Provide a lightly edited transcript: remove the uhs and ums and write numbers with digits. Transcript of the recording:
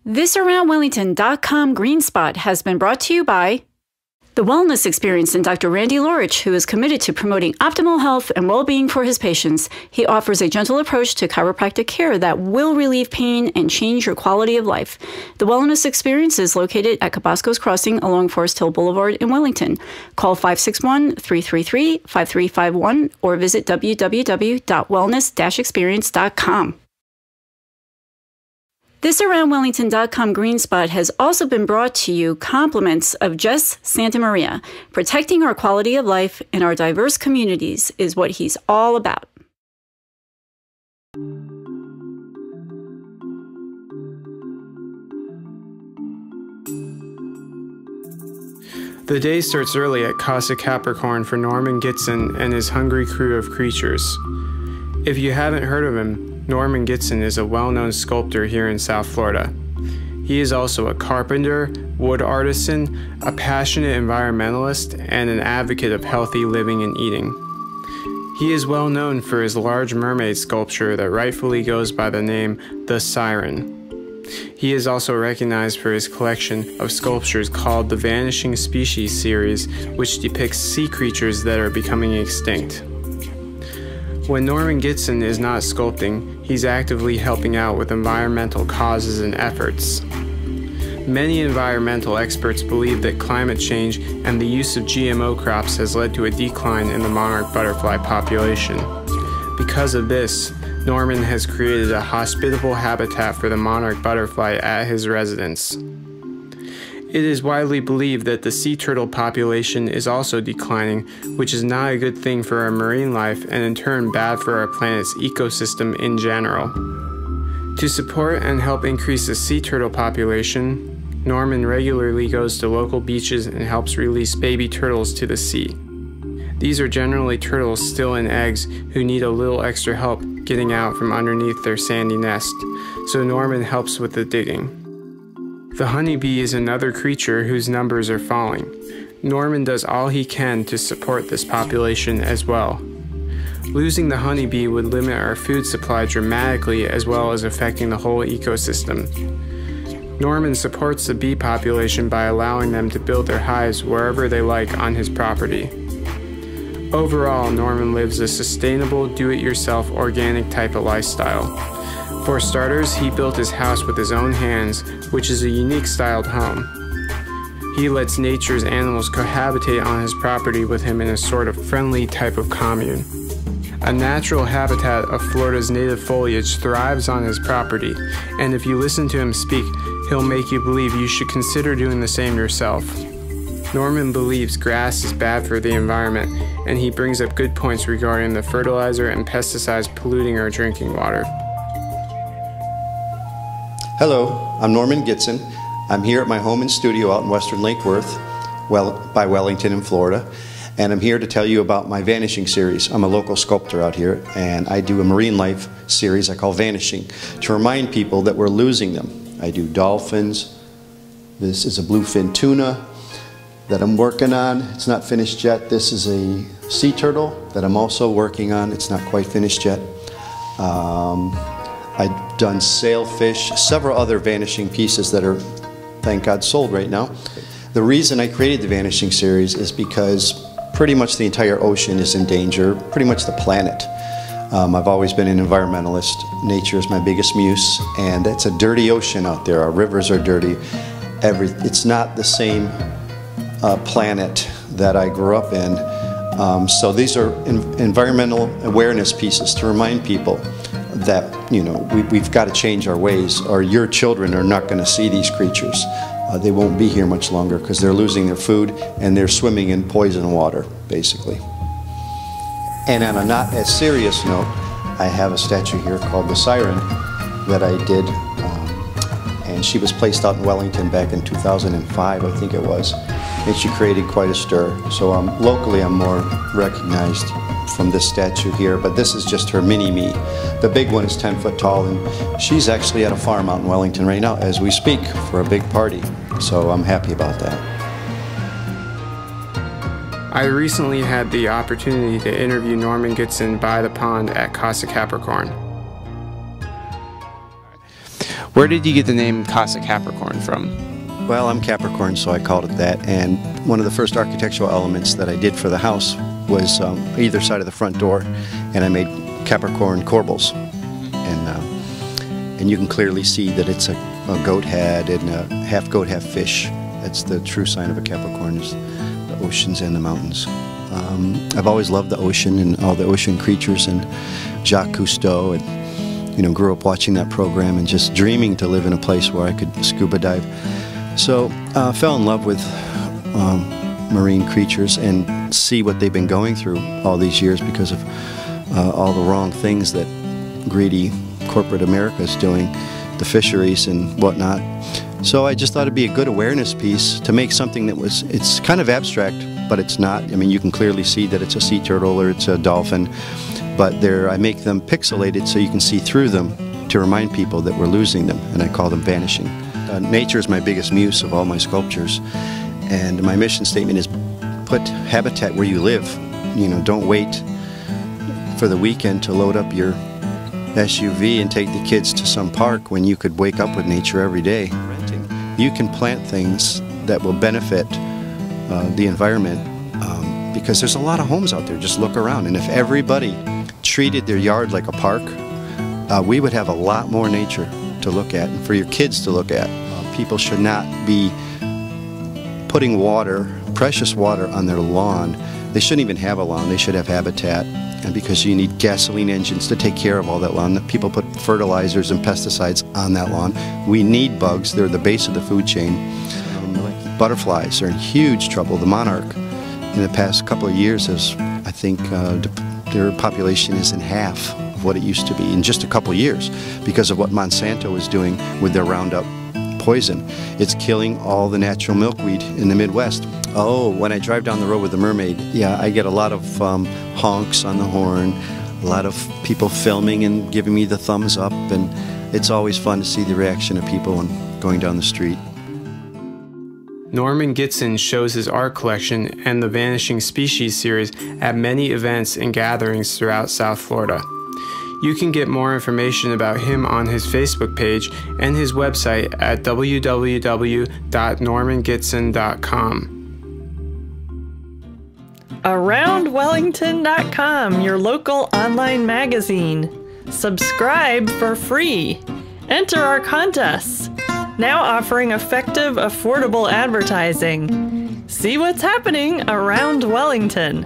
ThisAroundWellington.com GreenSpot has been brought to you by the Wellness Experience and Dr. Randy Lorich, who is committed to promoting optimal health and well-being for his patients. He offers a gentle approach to chiropractic care that will relieve pain and change your quality of life. The Wellness Experience is located at Cabasco's Crossing along Forest Hill Boulevard in Wellington. Call 561-333-5351 or visit www.wellness-experience.com. ThisAroundWellington.com GreenSpot has also been brought to you compliments of Jess Santa Maria. Protecting our quality of life in our diverse communities is what he's all about. The day starts early at Casa Capricorn for Norman Gitzen and his hungry crew of creatures. If you haven't heard of him, Norman Gitzen is a well-known sculptor here in South Florida. He is also a carpenter, wood artisan, a passionate environmentalist, and an advocate of healthy living and eating. He is well known for his large mermaid sculpture that rightfully goes by the name The Siren. He is also recognized for his collection of sculptures called the Vanishing Species Series, which depicts sea creatures that are becoming extinct. When Norman Gitzen is not sculpting, he's actively helping out with environmental causes and efforts. Many environmental experts believe that climate change and the use of GMO crops has led to a decline in the monarch butterfly population. Because of this, Norman has created a hospitable habitat for the monarch butterfly at his residence. It is widely believed that the sea turtle population is also declining, which is not a good thing for our marine life and in turn bad for our planet's ecosystem in general. To support and help increase the sea turtle population, Norman regularly goes to local beaches and helps release baby turtles to the sea. These are generally turtles still in eggs who need a little extra help getting out from underneath their sandy nest, so Norman helps with the digging. The honeybee is another creature whose numbers are falling. Norman does all he can to support this population as well. Losing the honeybee would limit our food supply dramatically as well as affecting the whole ecosystem. Norman supports the bee population by allowing them to build their hives wherever they like on his property. Overall, Norman lives a sustainable, do-it-yourself, organic type of lifestyle. For starters, he built his house with his own hands, which is a unique styled home. He lets nature's animals cohabitate on his property with him in a sort of friendly type of commune. A natural habitat of Florida's native foliage thrives on his property, and if you listen to him speak, he'll make you believe you should consider doing the same yourself. Norman believes grass is bad for the environment, and he brings up good points regarding the fertilizer and pesticides polluting our drinking water. Hello, I'm Norman Gitzen. I'm here at my home and studio out in Western Lake Worth, by Wellington in Florida, and I'm here to tell you about my Vanishing series. I'm a local sculptor out here, and I do a marine life series I call Vanishing, to remind people that we're losing them. I do dolphins. This is a bluefin tuna that I'm working on. It's not finished yet. This is a sea turtle that I'm also working on. It's not quite finished yet. I've done sailfish, several other vanishing pieces that are, thank God, sold right now. The reason I created the Vanishing series is because pretty much the entire ocean is in danger, pretty much the planet. I've always been an environmentalist. Nature is my biggest muse, and it's a dirty ocean out there. Our rivers are dirty. It's not the same planet that I grew up in. So these are environmental awareness pieces to remind people that, you know, we've got to change our ways, or your children are not going to see these creatures. They won't be here much longer because they're losing their food and they're swimming in poison water, basically. And on a not as serious note, I have a statue here called the Siren that I did, and she was placed out in Wellington back in 2005, I think it was, and she created quite a stir. So locally I'm more recognized from this statue here, but this is just her mini-me. The big one is 10 foot tall, and she's actually at a farm out in Wellington right now as we speak for a big party. So I'm happy about that. I recently had the opportunity to interview Norman Gitzen by the pond at Casa Capricorn. Where did you get the name Casa Capricorn from? Well, I'm Capricorn, so I called it that. And one of the first architectural elements that I did for the house was either side of the front door, and I made Capricorn corbels. And you can clearly see that it's a goat head and a half goat, half fish. That's the true sign of a Capricorn, is the oceans and the mountains. I've always loved the ocean and all the ocean creatures, and Jacques Cousteau, and grew up watching that program and just dreaming to live in a place where I could scuba dive. So I fell in love with marine creatures and see what they've been going through all these years because of all the wrong things that greedy corporate America is doing, the fisheries and whatnot. So I just thought it'd be a good awareness piece to make something that it's kind of abstract, but it's not. I mean, you can clearly see that it's a sea turtle or it's a dolphin, but I make them pixelated so you can see through them to remind people that we're losing them, and I call them vanishing. Nature is my biggest muse of all my sculptures, and my mission statement is put habitat where you live. Don't wait for the weekend to load up your SUV and take the kids to some park when you could wake up with nature every day. You can plant things that will benefit the environment because there's a lot of homes out there. Just look around, and if everybody treated their yard like a park, we would have a lot more nature to look at and for your kids to look at. People should not be putting precious water on their lawn. They shouldn't even have a lawn. They should have habitat. And because you need gasoline engines to take care of all that lawn, people put fertilizers and pesticides on that lawn. We need bugs. They're the base of the food chain. Butterflies are in huge trouble. The Monarch in the past couple of years has, I think, their population is in half of what it used to be in just a couple of years because of what Monsanto is doing with their Roundup poison. It's killing all the natural milkweed in the Midwest. Oh, when I drive down the road with the Mermaid, yeah, I get a lot of honks on the horn, a lot of people filming and giving me the thumbs up, and it's always fun to see the reaction of people when going down the street. Norman Gitzen shows his art collection and the Vanishing Species Series at many events and gatherings throughout South Florida. You can get more information about him on his Facebook page and his website at www.normangitzen.com. AroundWellington.com, your local online magazine. Subscribe for free. Enter our contests. Now offering effective, affordable advertising. See what's happening around Wellington.